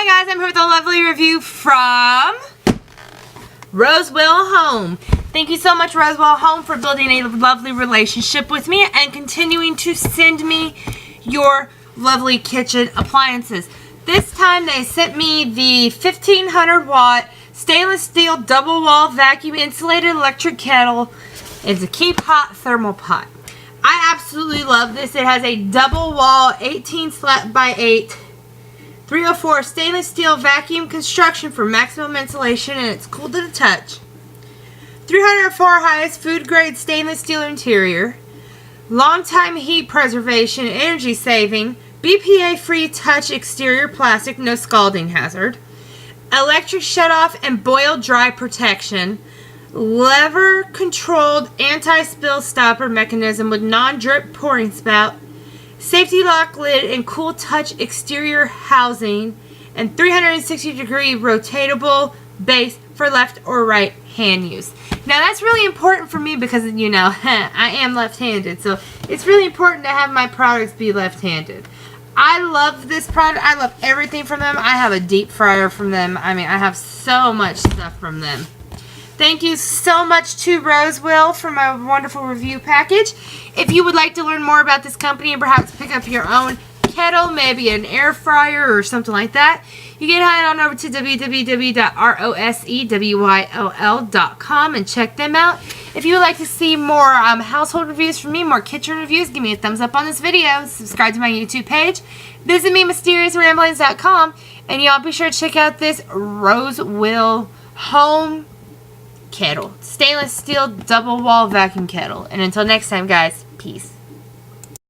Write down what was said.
Hi guys, I'm here with a lovely review from Rosewill Home. Thank you so much, Rosewill Home, for building a lovely relationship with me and continuing to send me your lovely kitchen appliances. This time they sent me the 1500 watt stainless steel double wall vacuum insulated electric kettle. It's a keep hot thermal pot. I absolutely love this. It has a double wall 18 slat by 8 304 stainless steel vacuum construction for maximum insulation, and it's cool to the touch. 304 highest food grade stainless steel interior. Long time heat preservation, energy saving, BPA free touch exterior plastic, no scalding hazard. Electric shut off and boil dry protection. Lever controlled anti-spill stopper mechanism with non-drip pouring spout. Safety lock lid and cool touch exterior housing, and 360 degree rotatable base for left or right hand use. Now that's really important for me because, you know, I am left-handed, so it's really important to have my products be left-handed. I love this product. I love everything from them. I have a deep fryer from them. I mean, I have so much stuff from them. Thank you so much to Rosewill for my wonderful review package. If you would like to learn more about this company and perhaps pick up your own kettle, maybe an air fryer or something like that, you can head on over to www.rosewill.com and check them out. If you would like to see more household reviews from me, more kitchen reviews, give me a thumbs up on this video, subscribe to my YouTube page, visit me mysteriousramblings.com, and y'all be sure to check out this Rosewill Home kettle. Stainless steel double wall vacuum kettle. And until next time, guys, peace.